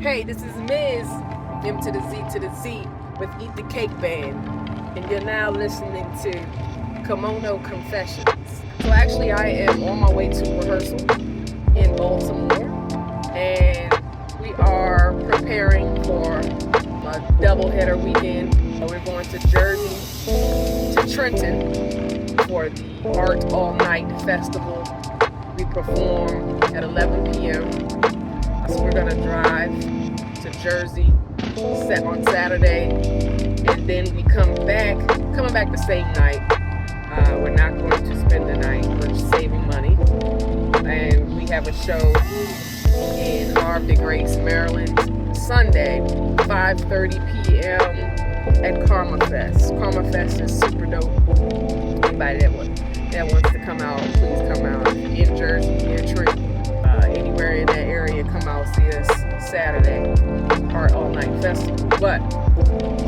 Hey, this is Ms. M to the Z to the Z with Eat the Cake Band, and you're now listening to Kimono Confessions. So actually, I am on my way to rehearsal in Baltimore, and we are preparing for a doubleheader weekend. We're going to Jersey, to Trenton for the Art All Night Festival. We perform at 11 p.m. So we're gonna drive to Jersey, set on Saturday, and then we coming back the same night. We're not going to spend the night, we're saving money. And we have a show in Harford, Grace, Maryland, Sunday, 5:30 p.m. at KarmaFest. KarmaFest is super dope. Anybody that wants to come out, please come out. In Jersey, near Trenton, anywhere in that area, come out, see us Saturday, Art All Night Festival. But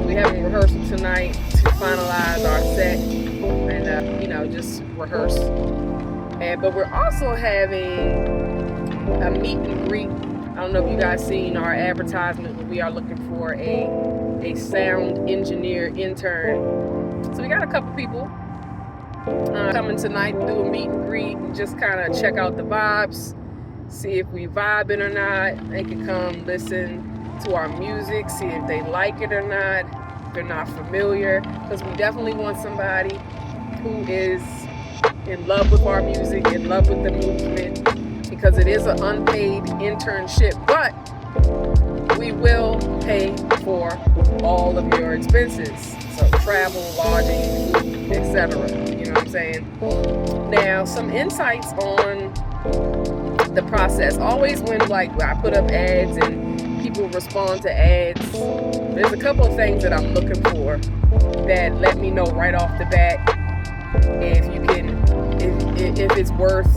we're having rehearsal tonight to finalize our set and just rehearse. But we're also having a meet and greet. I don't know if you guys seen our advertisement, but we are looking for a sound engineer intern. So we got a couple people coming tonight to do a meet and greet and just kind of check out the vibes, see if we vibing or not. They can come listen to our music, see if they like it or not, if they're not familiar, because we definitely want somebody who is in love with our music, in love with the movement, because it is an unpaid internship, but we will pay for all of your expenses. So travel, lodging, food, etc. You know what I'm saying? Now, some insights on the process. Always when I put up ads and people respond to ads, there's a couple of things that I'm looking for that let me know right off the bat if it's worth,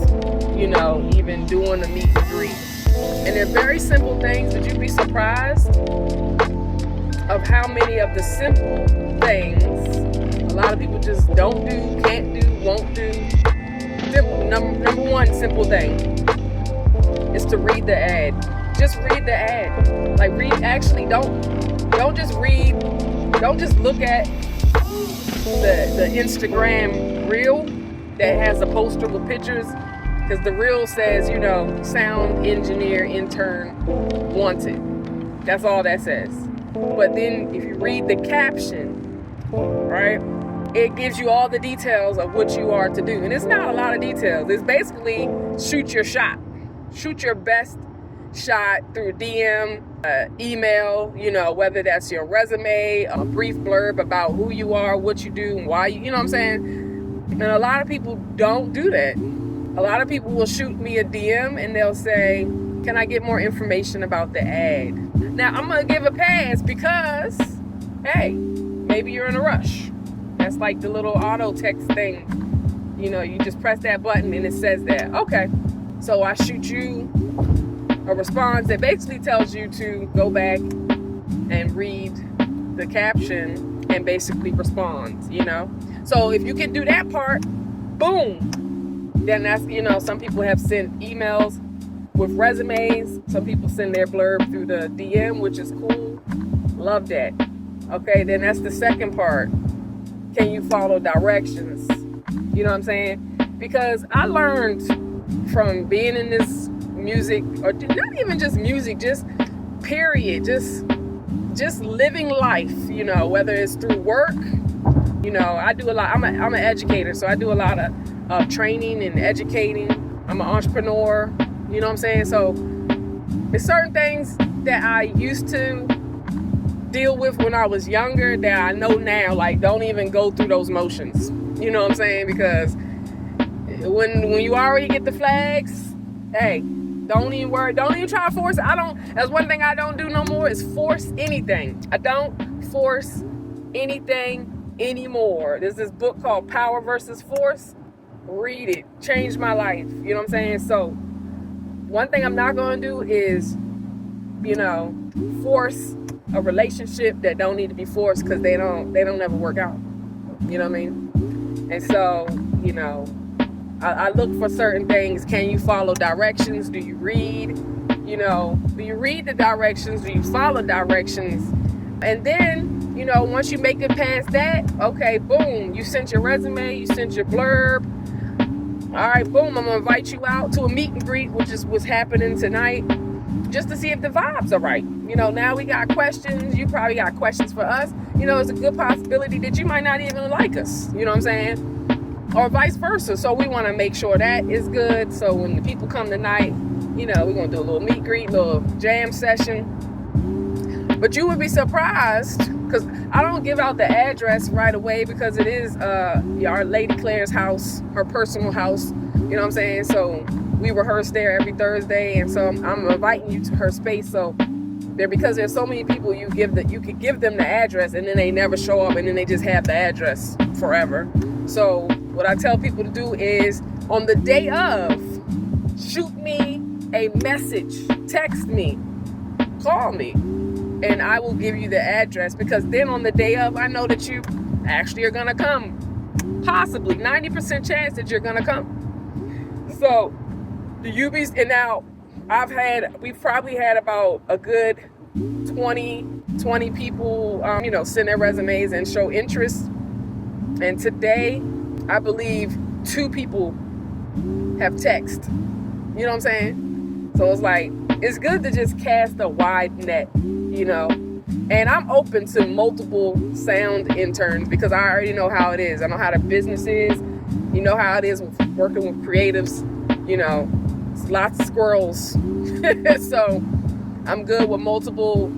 even doing a meet and greet. And they're very simple things, but you'd be surprised of how many of the simple things a lot of people just don't do, can't do, won't do. Number one simple thing is to read the ad. Just read the ad. Don't just read, don't just look at the Instagram reel that has a poster with pictures, because the reel says, sound engineer intern wanted. That's all that says. But then if you read the caption, right, it gives you all the details of what you are to do. And it's not a lot of details. It's basically shoot your shot. Shoot your best shot through DM, email, whether that's your resume, a brief blurb about who you are, what you do, and why you know what I'm saying? And a lot of people don't do that. A lot of people will shoot me a DM and they'll say, can I get more information about the ad? Now, I'm going to give a pass because, hey, maybe you're in a rush. That's like the little auto text thing. You just press that button and it says that. Okay. So I shoot you a response that basically tells you to go back and read the caption and basically respond, So if you can do that part, boom. Then that's, some people have sent emails with resumes. Some people send their blurb through the DM, which is cool. Love that. Okay, then that's the second part. Can you follow directions? You know what I'm saying? Because I learned from being in this music, or not even just music, just period, just living life, whether it's through work. I do a lot. I'm an educator, so I do a lot of training and educating. I'm an entrepreneur, you know what I'm saying? So there's certain things that I used to deal with when I was younger that I know now, don't even go through those motions. You know what I'm saying? Because when you already get the flags, hey, don't even worry. Don't even try to force it. That's one thing I don't do no more is force anything. I don't force anything anymore. There's this book called Power versus Force. Read it. Changed my life. You know what I'm saying? So one thing I'm not going to do is, force a relationship that don't need to be forced, because they don't ever work out. You know what I mean? And so, I look for certain things. Can you follow directions? Do you read? You know, do you read the directions? Do you follow directions? And then, you know, once you make it past that, okay, boom, you sent your resume, you sent your blurb. All right, boom, I'm gonna invite you out to a meet and greet, which is what's happening tonight, just to see if the vibes are right. You know, now we got questions. You probably got questions for us. You know, it's a good possibility that you might not even like us. You know what I'm saying? Or vice versa. So we want to make sure that is good. So when the people come tonight, you know, we're going to do a little meet greet, little jam session. But you would be surprised, because I don't give out the address right away, because it is our Lady Claire's house, her personal house. You know what I'm saying? So we rehearse there every Thursday, and so I'm inviting you to her space. So there, because there's so many people, you could give them the address, and then they never show up, and then they just have the address forever. So what I tell people to do is, on the day of, shoot me a message, text me, call me, and I will give you the address, because then on the day of, I know that you actually are gonna come. Possibly 90% chance that you're gonna come. So the UBs, and now we've probably had about a good 20 people, you know, send their resumes and show interest. And today, I believe 2 people have texted. You know what I'm saying? So it's like, it's good to just cast a wide net, you know. And I'm open to multiple sound interns, because I already know how it is. I know how the business is. You know how it is with working with creatives. You know, it's lots of squirrels. So I'm good with multiple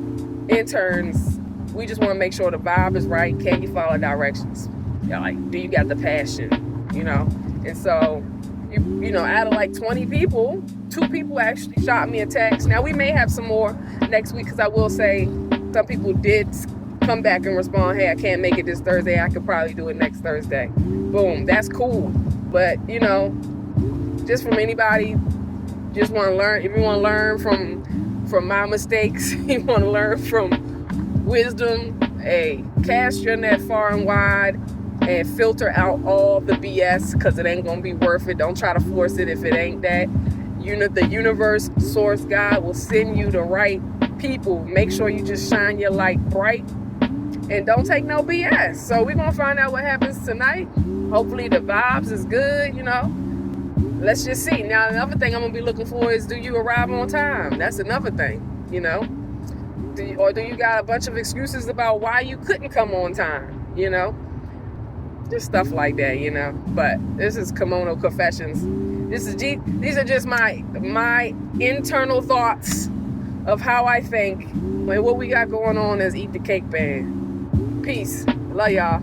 interns. We just want to make sure the vibe is right. Can you follow directions? Yeah, like, do you got the passion? You know? And so, you know, out of like 20 people, 2 people actually shot me a text. Now, we may have some more next week, because I will say some people did come back and respond, hey, I can't make it this Thursday. I could probably do it next Thursday. Boom. That's cool. But, you know, just from anybody, just want to learn. If you want to learn from my mistakes, you want to learn from wisdom, hey, cast your net far and wide and filter out all the BS, because it ain't going to be worth it. Don't try to force it if it ain't that. The universe, source, God will send you the right people. Make sure you just shine your light bright and don't take no BS. So we're going to find out what happens tonight. Hopefully the vibes is good, you know. Let's just see. Now, another thing I'm going to be looking for is, do you arrive on time? That's another thing, you know. Or do you got a bunch of excuses about why you couldn't come on time, you know. Just stuff like that, you know. But this is Kimono Confessions. These are just my internal thoughts of how I think. And what we got going on is Eat the Cake Band. Peace. Love y'all.